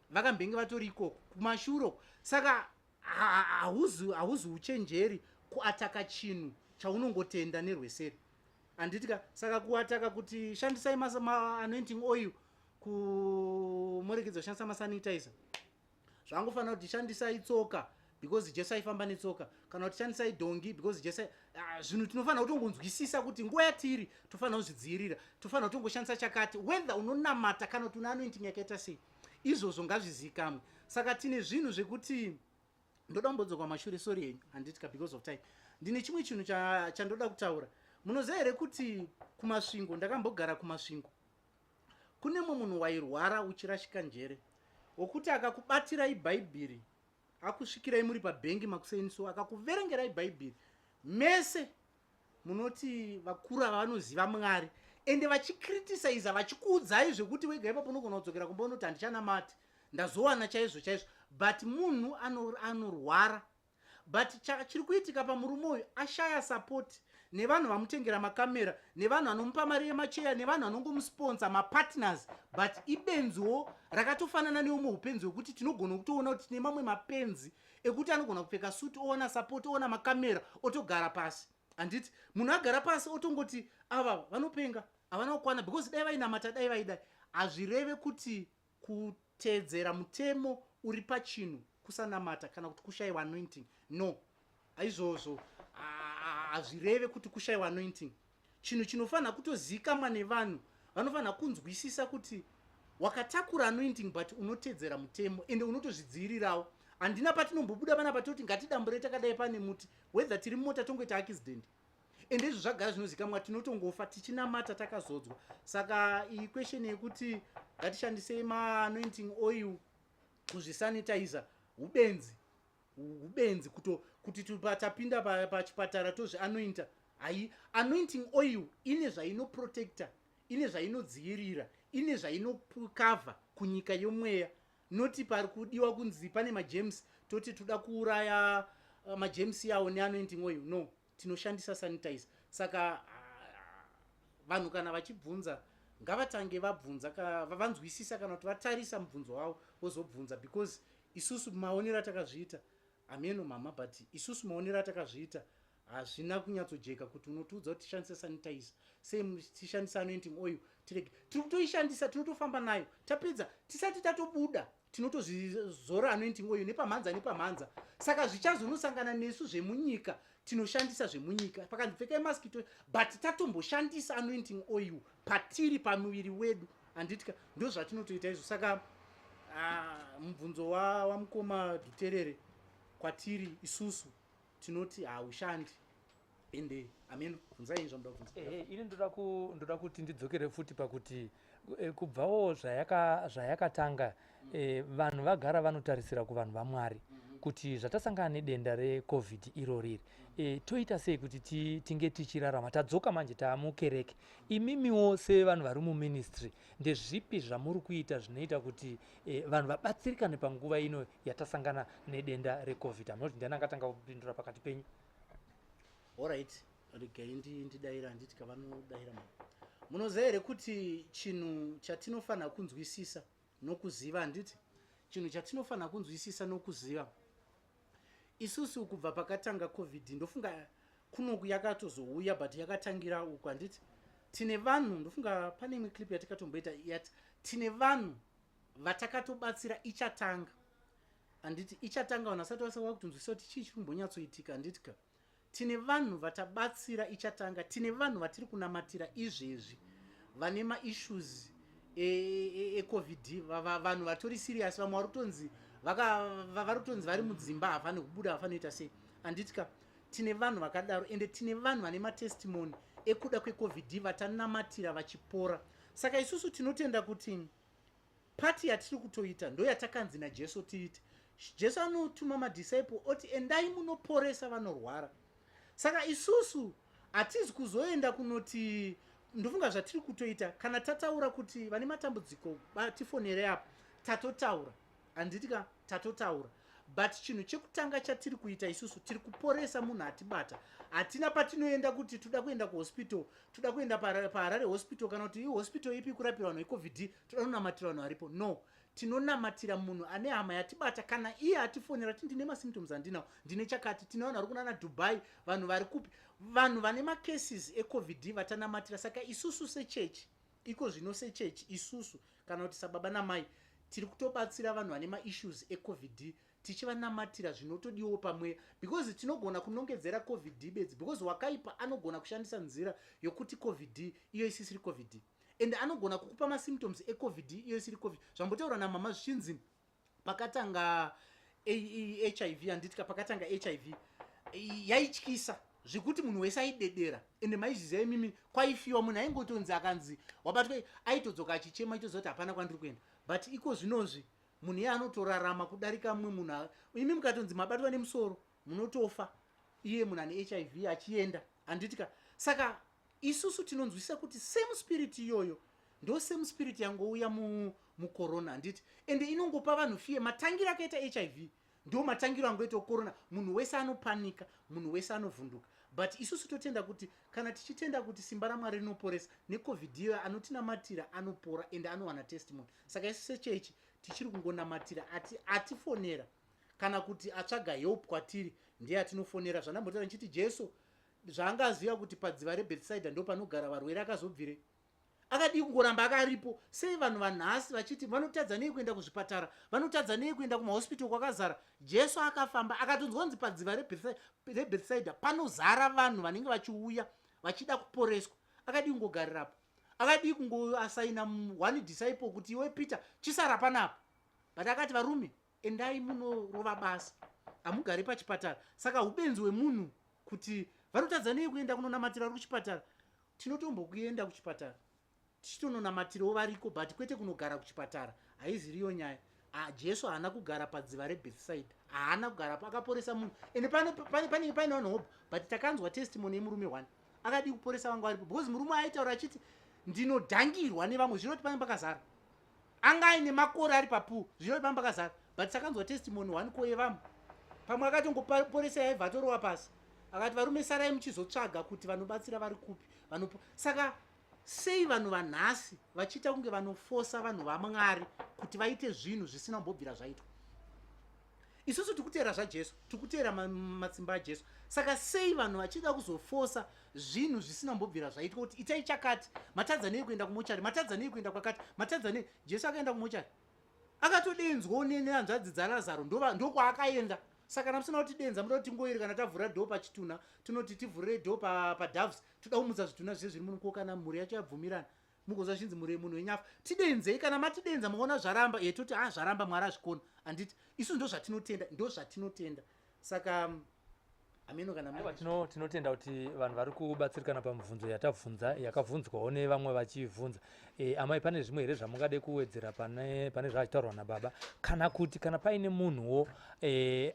Speaker 2: vakambenge vatori ikoko kumashuro. Saka hauzi uchenjeri kuataka chinhu chaunongotenda nerweseri handitika. Saka kuataka kuti shandisai anointing oil kumorekedza kushandisa masanitizer, zvangofanira kuti shandisai tsoka because Jesu aifamba netsoka, kana kuti shandisai dongi because Jesu. Zvinhu tinofanira kutongonzwisisa kuti nguva yatiri tofanira kuzvidzivirira, tofanira kutongoshandisa chakati, whether unonamata kana kuti una anointing yakaita sei, izvozvo ngazvizivikamwe. Saka tine zvinhu zvekuti ndoda kumbodzoka mashure, sorry henyu handitika because of time. Ndine chimwe chinhu chandoda kutaura. Munoziva here kuti kumasvingo, ndakambogara kumasvingo, kune munhu wairwara uchirashika njere wokuti akakubatirai bhaibheri, akusvikirai muri pabhengi makuseniso, akakuverengerai bhaibheri mese munoti vakura vanoziva Mwari, ende vachikriticize vachikuudzai zvekuti wega ipapo unogona kudzokera kumba unoti handichanamati ndazowana chaizvo, but munhu anorwara, but chiri kuitika pamurume uyu ashaya support. nevanhu vamutengera makamera, nevanhu vanomupa mari yemacheya, nevanhu vanongomusponsa, mapartners. But ibenziwo rakatofanana neumwe upenzi hwekuti tinogona kutoona kuti tine mamwe mapenzi ekuti anogona kupfeka suti, oona support, oona makamera, otogara pasi. Handiti munhu agara pasi otongoti ava vanopenga, havana kukwana because dai vainamata, dai vaidai. Hazvireve kuti kuteedzera mutemo uri pachinhu kusanamata kana kuti kushayiwa anointing. No, aizvozvo hazvireve kuti kushayiwa anointing. Chinhu chinofanira kutozikamwa nevanhu, vanofanira kunzwisisa kuti wakatakura anointing but unoteedzera mutemo ende unotozvidzivirirawo. Handina patinombobuda pana patoti ngatidambure takadai pane muti, whether tiri mumota tongoita accident. Ende izvo zvagara zvinozikamwa, tinotongofa tichinamata takazodzwa. Saka iyi question yekuti ngatishandisei ma-anointing oil kuzvisanitizer, ubenzi kuti tapinda pachipatara tozvianointa. Hai, anointing oil ine zvainoprotecta, ine zvainodziyirira, ine zvainokava kunyika yomweya. Noti pari kudiwa kunzi pane majames toti toda kuuraya majames yawo neanointing oil. No, tinoshandisa sanitizer. Saka vanhu kana vachibvunza ngavatange vabvunza, vanzwisisa kana kuti vatarisa mubvunzo wavo vozobvunza, because isusu maonero atakazviita, ameno mama, but isusu maonero atakazviita hazvina kunyatsojeka kuti unotiudza kuti tishandise sanitizer, sei tishandisa anointing oil. Tiri kutoishandisa, tinotofamba nayo, tapedza tisati tatobuda tinotozvizora anointing oil nepamhanza. Saka zvichazonosangana nesu zvemunyika, tinoshandisa zvemunyika, pakandipfeka mask but tatomboshandisa anointing oil patiri pamuviri wedu. Handitika ndo zvatinotoita izvo. Saka mubvunzo wamukoma Dhuterere kwatiri isusu tinoti haushandi. Ende amen, bvunzai zvamuda kubvunza.
Speaker 1: Ini ndoda kuti ndidzokere futi pakuti kubvawo zvayakatanga vanhu vagara vanotarisira kuvanhu vaMwari kuti zvatasangana nedenda reCovid iro riri, toita sei kuti tinge tichirarama? Tadzoka manje taamukereke. Imimiwo sevanhu vari muministry, ndezvipi zvamuri kuita zvinoita kuti vanhu vabatsirikane panguva ino yatasangana nedenda reCovid? Amunoti ndiani angatanga kupindura pakati penyu?
Speaker 2: Alright, regai ndidayira, handiti kavanodayira. Munoziva here kuti chinhu chatinofanira kunzwisisa nokuziva, handiti chinhu chatinofanira kunzwisisa nokuziva, isusu kubva pakatanga COVID ndofunga kunoku yakatozouya but yakatangira uku, handiti tine vanhu, ndofunga pane imwe clip yatakatomboita yati tine vanhu vatakatobatsira ichatanga, handiti ichatanga vanhu vasati vasaka kutonzwisisa kuti chii chiri kumbonyatsoitika, handitika tine vanhu vatabatsira ichatanga, tine vanhu vatiri kunamatira izvezvi vane maissues eCovid, vanhu vatori serious, vamwe vari kutonzi vari mudzimba havane kubuda, havanoita sei, handitika tine vanhu vakadaro, ende tine vanhu vane matestimony ekuda kweCovid vatanamatira vachipora. Saka isusu tinotenda kuti pati yatiri kutoita ndo yatakanzi naJesu tiite. Jesu anotuma madisciple oti endai munoporesa vanorwara. Saka isusu hatizi kuzoenda kunoti, ndofunga zvatiri kutoita kana tataura kuti vane matambudziko tifonere apo, tatotaura, handitika tatotaura. But chinhu chekutanga chatiri kuita isusu tiri kuporesa munhu atibata. Hatina patinoenda kuti toda kuenda kuhospital, toda kuenda paHarare hospital kana kuti hospital ipi kurapira vanhu veCovid, toda kunamatira vanhu varipo. No, tinonamatira munhu ane hama yatibata, kana iye atifonera kuti ndine masymptoms andinawo, ndine chakati, tine vanhu vari kunana Dubai, vanhu vari kupi, vanhu vane macases eCovid vatanamatira. Saka isusu sechechi, iko zvino sechechi isusu kana kuti sababa namai tiri kutobatsira vanhu vane maissues eCovid, tichivanamatira zvinotodiwo pamwe, because tinogona kunongedzera COVID bedzi, because wakaipa anogona kushandisa nzira yokuti COVID iyo isisiri COVID, ende anogona kukupa masymptoms eCovid iyo isiri COVID. Zvambotaura namama zvichinzi pakatanga HIV, handitika pakatanga HIV yaityisa zvekuti munhu wese aidedera, ende maizviziva imimi kwaifiwa munhu aingotonzi akanzi wabatwa aitodzoka achichema aitozoti hapana kwandiri kuenda. But iko zvinozvi munhu iye anotorarama kudarika mumwe munhu, imi mukatonzi mabatwa nemusoro munotofa, iye munhu ane HIV achienda, handitika. Saka isusu tinonzwisisa kuti same spirit iyoyo ndo same spirit yangouya mucorona, handiti, ende inongopa vanhu fiye. Matangiro akaita HIV ndo matangiro angoita corona, munhu wese anopanika, munhu wese anovhunduka. but isusu totenda kuti kana tichitenda kuti simba raMwari rinoporesa, necovid iyo anotinamatira anopora ende anowana testimony. Saka isu sechechi tichiri kungonamatira atifonera kana kuti atsvaga help kwatiri ndiye atinofonera. Zvandambotaura ndichiti Jesu zvaangaziva kuti padziva reBethsaida ndo panogara varwere akazobvire, akadi kungoramba akaripo. Sei vanhu vanhasi vachiti vanotadza nei kuenda kuzvipatara, vanotadza nei kuenda kumahospital kwakazara? Jesu akafamba akatonzwanzi padziva reBethsaida panozara vanhu vanenge vachiuya vachida kuporeswa. Akadi kungogarirapo, akadi kungoasaina one disciple kuti iwe Peter chisara panapa, but akati varume endai munorova basa, hamugari pachipatara. Saka ubenzi hwemunhu kuti vanotadza nei kuenda kunonamatira vari kuchipatara. Tinotombokuenda kuchipatara tichitononamatirawo variko, but kwete kunogara kuchipatara. Haiziriyo nyaya. Jesu haana kugara padziva reBethsaida, haana kugarapo, akaporesa munhu. Ende pane one hope, but takanzwa testimony yemurume 1 akadi kuporesa vangu varipo, because murume aitaura achiti ndinodhangirwa nevamwe, zvinoti pane pakazara, anga aine makore ari papu, zvinoti pane pakazara, but takanzwa testimony 1 koyevamwe. Pamwe akatongoporesa yaibva atorova pasi, akati varume sarai muchizotsvaga kuti vanobatsira vari kupi. Saka sei vanhu vanhasi vachiita kunge vanofosa vanhu vaMwari kuti vaite zvinhu zvisina kumbobvira zvaitwa? Isusu tikutera zvaJesu, tikutera matsimba aJesu. Saka sei vanhu vachida kuzofosa zvinhu zvisina kumbobvira zvaitwa kuti itai chakati? Matadza nei kuenda kumochari, matadza nei kuenda kwakati, matadza nei. Jesu akaenda kumochari, akatodenzwawo nehanzvadzi dzaLazaro, ndo kwaakaenda. Saka namusina kuti denza muda kuti tingoiri kana tavhura dhoo pachituna, tunoti tivhurire dhoo paDoves, toda kumutsa zvituna zvizvo zviri muno, kana mhuri yacho yabvumirana mugozva zvinzi munhu wenyafu. Tidenzei, kana matidenza mukaona zvaramba, toti zvaramba, Mwari azvikona. Handiti isu ndo zvatinotenda. Saka ameno kana
Speaker 1: tinotenda kuti vanhu vari kubatsirikana pamibvunzo yatabvunza, yakabvunzwawo nevamwe vachibvunza. Amai, pane zvimwe here zvamungade kuwedzera pane zvachitaurwa nababa, kana kuti kana paine munhuwo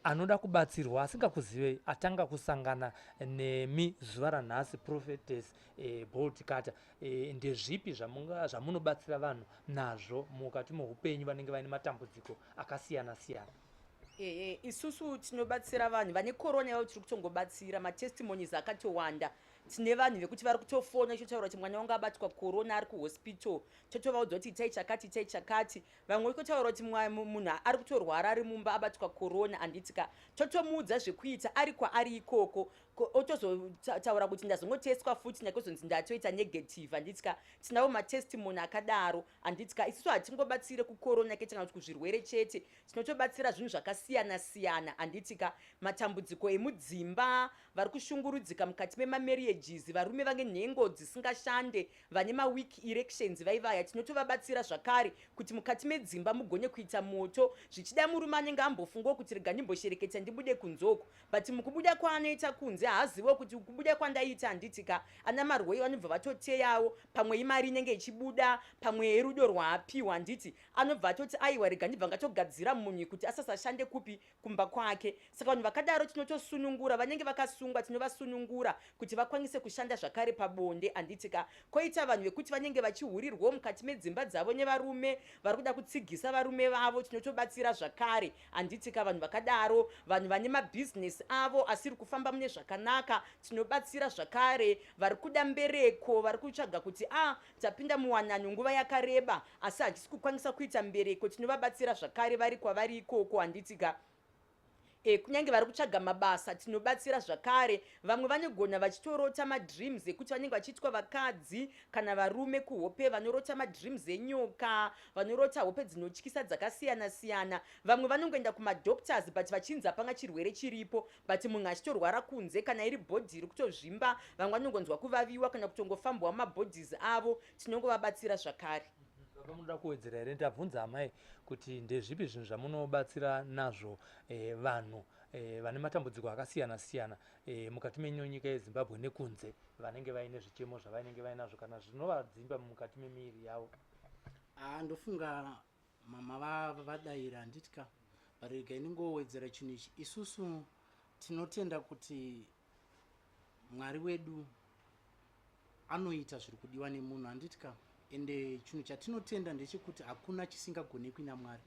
Speaker 1: anoda kubatsirwa asingakuzivei, atanga kusangana nemi zuva ranhasi, Prophetess Boltcutter, ndezvipi zvamunobatsira vanhu nazvo mukati meupenyu vanenge vaine matambudziko akasiyana siyana?
Speaker 3: Isusu tinobatsira vanhu vane korona yavo, tiri kutongobatsira. Matestimonies akatowanda. Tine vanhu vekuti vari kutofona ichotaura kuti mwana wangu abatwa korona ari kuhospital, totovaudza kuti itai chakati. Vamwe totaura kuti munhu ari kutorwara ari mumba abatwa korona, handitika totomuudza zvekuita ari kwaari ikoko, otozotaura kuti ndazongoteswa futi nekuzonzi ndatoita negative, handitika. Tinawo matestimony akadaro, handitika. Isusu hatingobatsire kukorona chete kana kuti kuzvirwere chete, tinotobatsira zvinhu zvakasiyana siyana, handitika. Matambudziko emudzimba, vari kushungurudzika mukati memamarriages, varume vange nhengo dzisingashande, vane maweak erections vaivaya, tinotovabatsira zvakare kuti mukati medzimba mugone kuita moto. Zvichida murume anenge ambofungawo kuti rega ndimboshereketa ndibude kunzoko, but mukubuda kwaanoita kunze haazivo kuti kubuda kwandaita, handitika. Ana marweyo anobva vatoteyawo, pamwe imari inenge ichibuda, pamwe rudo rwaapiwa, handiti. Anobva atoti aiwa rega ndibva ngatogadzira munhu kuti asasashande kupi kumba kwake. Saka vanhu vakadaro tinotosunungura, vanenge vakasungwa tinovasunungura kuti vakwanise kushanda zvakare pabonde, handitika. Koita vanhu vekuti vanenge vachihurirwawo mukati medzimba dzavo nevarume vari kuda kutsigisa varume vavo, tinotobatsira zvakare, handitika. Vanhu vakadaro, vanhu vane mabhizinesi avo asiri kufamba mune zvakanaka, tinobatsira zvakare. Vari kuda mbereko, vari kutsvaga kuti tapinda muwanano nguva yakareba asi hatisi kukwanisa kuita mbereko, tinovabatsira zvakare vari kwavari ikoko, handitika. Kunyange vari kutsvaga mabasa tinobatsira zvakare. Vamwe vanogona vachitorota madreams ekuti vanenge vachiitwa vakadzi kana varume kuhope, vanorota madreams enyoka, vanorota hope dzinotyisa dzakasiyana siyana. Vamwe vanongoenda kumadoctors but vachinzi hapana chirwere chiripo, but munhu achitorwara kunze, kana iri bhodhi iri kutozvimba, vamwe vanongonzwa kuvaviwa kana kutongofambwa mabhodhis avo, tinongovabatsira zvakare.
Speaker 1: Munoda kuwedzera here? Ndabvunza amai kuti ndezvipi zvinhu zvamunobatsira nazvo vanhu vane matambudziko akasiyana siyana mukati menyika yeZimbabwe nekunze, vanenge vaine zvichemo zvavanenge vainazvo kana zvinovadzimba mukati memiviri yavo?
Speaker 2: Ndofunga mama vadaira, handitika. Varega iningowedzera chinhu ichi. Isusu tinotenda kuti Mwari wedu anoita zviri kudiwa nemunhu, handitika. Ende chinhu chatinotenda ndechekuti hakuna chisingagonekwi naMwari.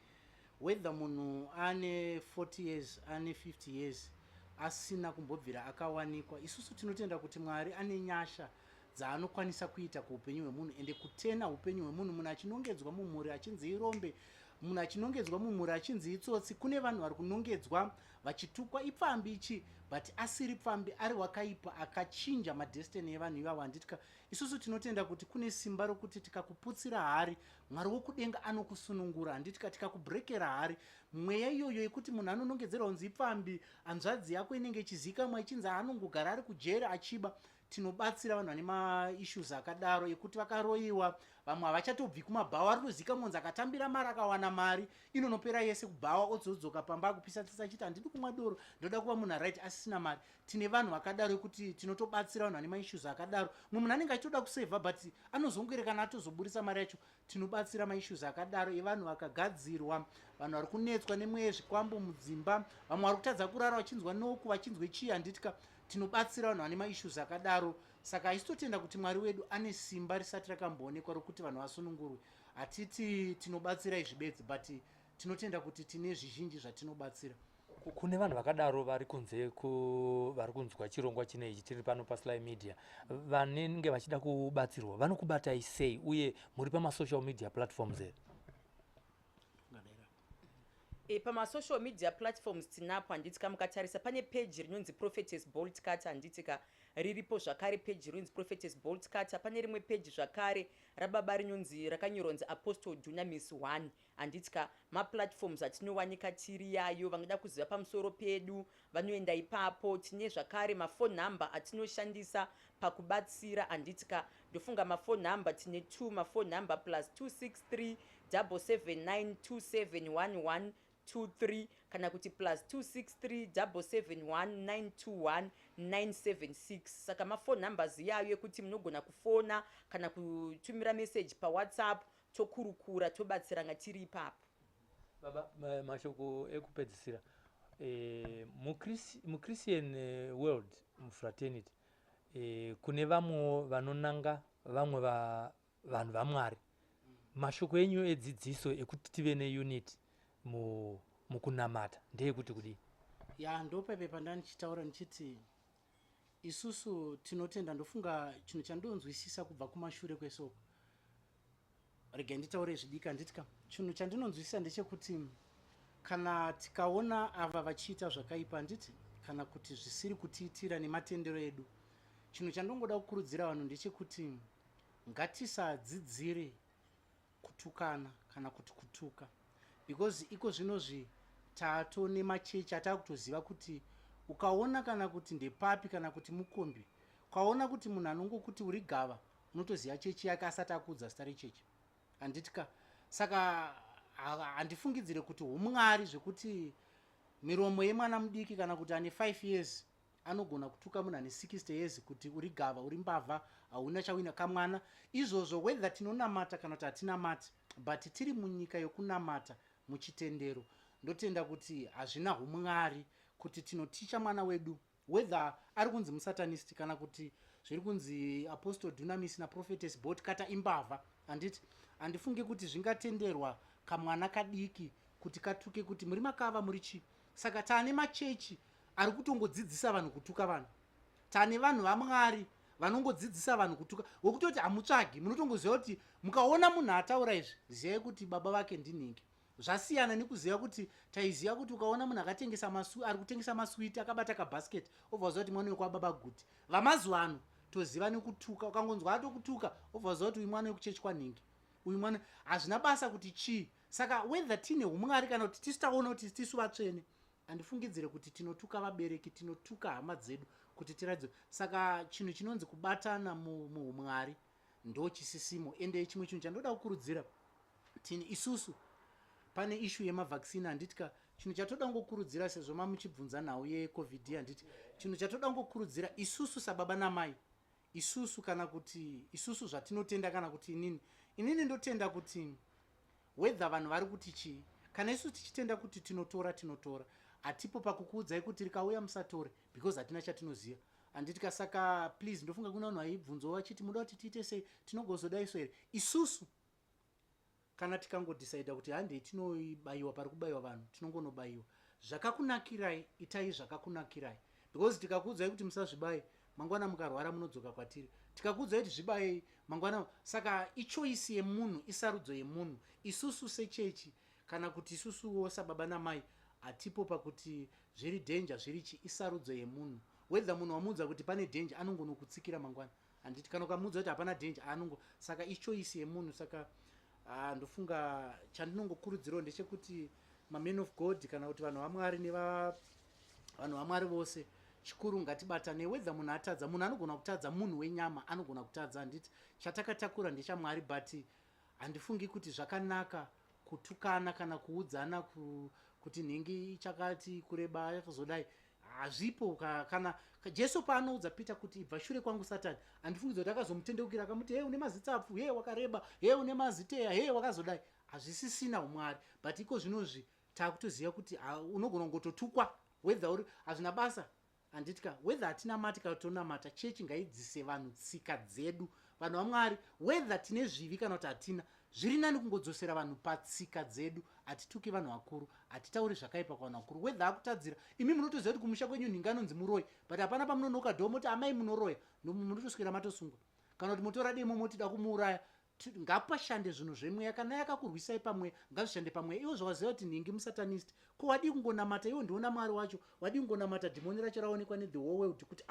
Speaker 2: Whether munhu ane 40 years, ane 50 years, asina kumbobvira akawanikwa. Isusu tinotenda kuti Mwari ane nyasha dzaanokwanisa kuita kuupenyu hwemunhu, ende kutena upenyu hwemunhu. Munhu achinongedzwa mumhuri achinzi irombe, munhu achinongedzwa mumhuri achinzi itsotsi. Kune vanhu vari kunongedzwa vachitukwa ipfambi ichi, but asiri pfambi, ari wakaipa, akachinja madestiny evanhu ivavo. Handitika isusu tinotenda kuti kune simba rokuti tikakuputsira hari, Mwari wokudenga anokusunungura. Handitika tikakubrekera hari, mweya iyoyo yekuti munhu anonongedzerwa kunzi ipfambi, hanzvadzi yako inenge ichizikamwa ichinzi anongogara ari kujeri achiba. Tinobatsira vanhu vane maissues akadaro ekuti vakaroyiwa, vamwe havachatobvi kumabhawa, aritozikamwa kunzi akatambira mari akawana mari inonopera yese kubhawa, odzodzoka pamba akupisatisa achiti handidi kumwa doro, ndoda kuva munhu right asisina mari. Tine vanhu vakadaro ekuti tinotobatsira vanhu vane maissues akadaro. Mumwe munhu anenge achitoda kusevha but anozongoerekana atozoburisa mari yacho. Tinobatsira maissues akadaro evanhu vakagadzirwa, vanhu vari kunetswa nemweya yezvikwambo mudzimba, vamwe vari kutadza kurara vachinzwa noku, vachinzwe chii. Handitika tinobatsira vanhu vane maissues akadaro. Saka isitotenda kuti Mwari wedu ane simba risati rakamboonekwa rokuti vanhu vasunungurwe. Hatiti tinobatsira izvibedzi, but tinotenda kuti tine zvizhinji zvatinobatsira.
Speaker 1: Kune vanhu vakadaro vari kunze vari kunzwa chirongwa chinechi tiri pano paSlyMedia, vanenge vachida kubatsirwa vanokubatai sei, uye muri pamasocial media platforms here?
Speaker 3: Pamasocial media platforms tinapo. Handitika mukatarisa pane page rinonzi Prophetess Boltcutter, handitika riripo zvakare page rinonzi Prophetess Boltcutter. Pane rimwe page zvakare rababa rakanyorwa nzi Apostle Dunamis 1. Handitika maplatforms atinowanika tiri yayo. Vanoda kuziva pamusoro pedu vanoenda ipapo. Tine zvakare mafone number atinoshandisa pakubatsira. Handitika ndofunga mafone number tine 2 mafone number +263 779 2711 23 kana kuti +263 771 921 976. Saka mafone numbers yayo ekuti munogona kufona kana kutumira message paWhatsApp, tokurukura tobatsirana tiri ipapo.
Speaker 1: Baba, mashoko ekupedzisira, muChristian world, mufraternity, kune vamwe vanonanga vamwe vanhu vaMwari. Mashoko enyu edzidziso ekuti tive neunity mukunamata ndeyekuti kudii?
Speaker 2: Ya ndopepe pandanichitaura ndichiti isusu tinotenda, ndofunga chinhu chandinonzwisisa kubva kumashure kwesoko. Rega nditaure zvidika. Nditika chinhu chandinonzwisisa ndechekuti kana tikaona ava vachiita zvakaipa, nditi kana kuti zvisiri kutiitira nematendero edu, chinhu chandingoda kukurudzira vanhu ndechekuti ngatisadzidzire kutukana kana kuti kutuka, because iko zvinozvi tato nemachechi atakutoziva kuti ukaona kana kuti ndepapi kana kuti mukombi, ukaona kuti munhu anongokuti uri gava, unotoziva chechi yake asati akudza zita rechechi. Handitika saka handifungidzire kuti umwari zvekuti miromo yemwana mudiki kana kuti ane 5 years anogona kutuka munhu ane 60 years kuti uri gava, uri mbavha, hauna chawina kamwana. Izvozvo whether tinonamata kana kuti hatinamati, but tiri munyika yokunamata muchitendero, ndotenda kuti hazvina umwari kuti tinoticha mwana wedu whether ari kunzi musatanist kana kuti zviri kunzi Apostle Dunamis naProphetess Boltcutter imbavha. Handifunge kuti zvingatenderwa kamwana kadiki kuti katuke kuti muri makava muri chi. Saka taane machechi ari kutongodzidzisa vanhu kutuka vanhu, taane vanhu vaMwari vanongodzidzisa vanhu kutuka, wokutoti hamutsvagi, munotongoziva kuti mukaona munhu ataura izvi, ziyai kuti baba vake ndinhingi. Zvasiyana nekuziva kuti taiziva kuti ukaona munhu ari kutengesa maswiti akabata kabhasiketi, obva waziva kuti mwana wekwababa guti. Vamazuva ano toziva nekutuka, ukangonzwa atokutuka obva waziva kuti uyu mwana wekuchechi kwanhingi, uyu mwana hazvina basa kuti chii. Saka whether tine umwari kana kuti tisitaona kuti tisu vatsvene, handifungidzire kuti tinotuka vabereki, tinotuka hama dzedu kuti tiradziwe. Saka chinhu chinonzi kubatana muumwari ndo chisisimo. Ende chimwe chinhu chandoda kukurudzira, tini isusu pane issue yemavhaccine. Handitika chinhu chatoda ngokurudzira, sezvo mamuchibvunza nhau yeCovid, handiti chinhu chatoda ngokurudzira isusu sababa namai, isusu kana kuti isusu zvatinotenda kana kuti inini ndotenda kuti whether vanhu vari kuti chii, kana isusu tichitenda kuti tinotora, hatipo pakukuudzai kuti rikauya musatore, because hatina chatinoziva. Handitika saka please, ndofunga kuna vanhu vaibvunzawo vachiti muda kuti tiite sei, tinogozodaiso here. Isusu kana tikangodhisaidha kuti handei tinobayiwa pari kubayiwa vanhu, tinongonobayiwa. zvakakunakirai itai zvakakunakirai, because tikakuudzai kuti musazvibaye mangwana mukarwara munodzoka kwatiri, tikakuudzai kuti zvibayei mangwana. Saka ichoisi yemunhu, isarudzo yemunhu. Isusu sechechi kana kuti isusuwo sababa namai hatipo pakuti zviri danger zvirichi, isarudzo yemunhu. Whether munhu wamuudza kuti pane danger anongonokutsikira mangwana, handiti kana ukamuudza kuti hapana danger anongo. Saka ichoisi yemunhu. Saka ndofunga chandinongokurudzirawo ndechekuti mamen of God kana kuti vanhu vaMwari vanhu vaMwari vose, chikuru ngatibatane. Whether munhu atadza, munhu anogona kutadza, munhu wenyama anogona kutadza, handiti chatakatakura ndechamwari, but handifungi kuti zvakanaka kutukana kana kuudzana kuti nhingi chakati kureba yakazodai, hazvipo. Kana Jesu paanoudza Peter kuti ibva shure kwangu Satani, handifungidza kuti akazomutendeukira akamuthe une mazitsapfu, wakareba, une maziteya, wakazodai. Hazvisisina umwari, but iko zvinozvi taakutoziva kuti unogona kungototukwa, whether uri hazvina basa. Handitika whether hatina mati kana tonamata, chechi ngaidzise vanhu tsika dzedu, vanhu vaMwari. Whether tine zvivi kana kuti hatina, zviri nani kungodzosera vanhu patsika dzedu. Hatituki vanhu vakuru, hatitauri zvakaipa kuvanhu vakuru. Whether akutadzira, imi munotoziva kuti kumusha kwenyu nhingi anonzi muroi, but hapana pamunonoka dhomo moti amai munoroya, munotoswera matosungwa. Kana kuti motora demo moti da kumuuraya. Ngapashande zvinhu zvemweya. Kana yakakurwisai pamweya, ngazvishande pamweya. Iwo zvawaziva kuti nhingi musatanist, ko wadi kungonamata iwo ndiona mwari wacho, wadi kungonamata dhimoni racho raonekwa ne the whole world kuti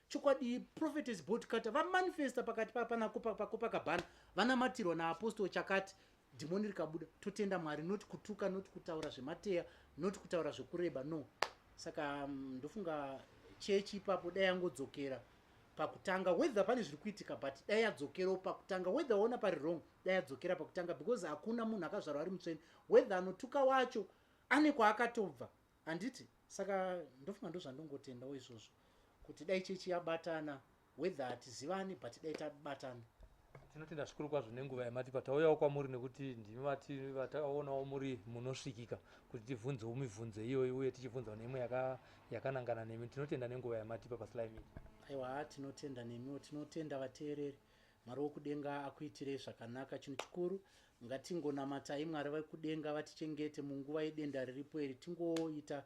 Speaker 2: chokwadi Prophetess Boltcutter vamanifesta pakati pako pakabhana, vanamatirwa naapostoli chakati, dhimoni rikabuda. Totenda Mwari, noti kutuka, noti kutaura zvemateya, noti kutaura zvekureba, no. Saka ndofunga chechi ipapo dai yangodzokera pakutanga, whether pane zviri kuitika, but dai yadzokerawo pakutanga. Whether waona pari wrong, dai yadzokera pakutanga, because hakuna munhu akazvarwa ari mutsvene. Whether anotuka wacho ane kwaakatobva, handiti. Saka ndofunga ndozvandongotendawo izvozvo, kuti dai chechi yabatana, whether hatizivani, but dai tabatana.
Speaker 1: Tinotenda zvikuru kwazvo nenguva yamatipa. Tauyawo kwamuri nekuti ndimi vataonawo muri munosvikika kuti tibvunzewo mibvunzo iyoyi, uye tichibvunzawo neimwe yakanangana nemi. Tinotenda nenguva yamatipa paSlyMedia.
Speaker 2: Aiwa, tinotenda nemiwo, tinotenda vateereri. Mwari wokudenga akuitirei zvakanaka. Chinhu chikuru ngatingonamatai Mwari vekudenga vatichengete munguva yedenda riripo iri. Tingoita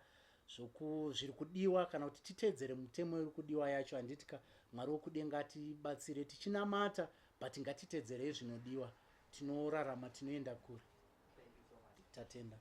Speaker 2: zviri kudiwa kana kuti titeedzere mutemo iri kudiwa yacho. Handitika Mwari wokudenga atibatsire tichinamata, but ngatiteedzerei zvinodiwa. Tinorarama, tinoenda kure. Tatenda.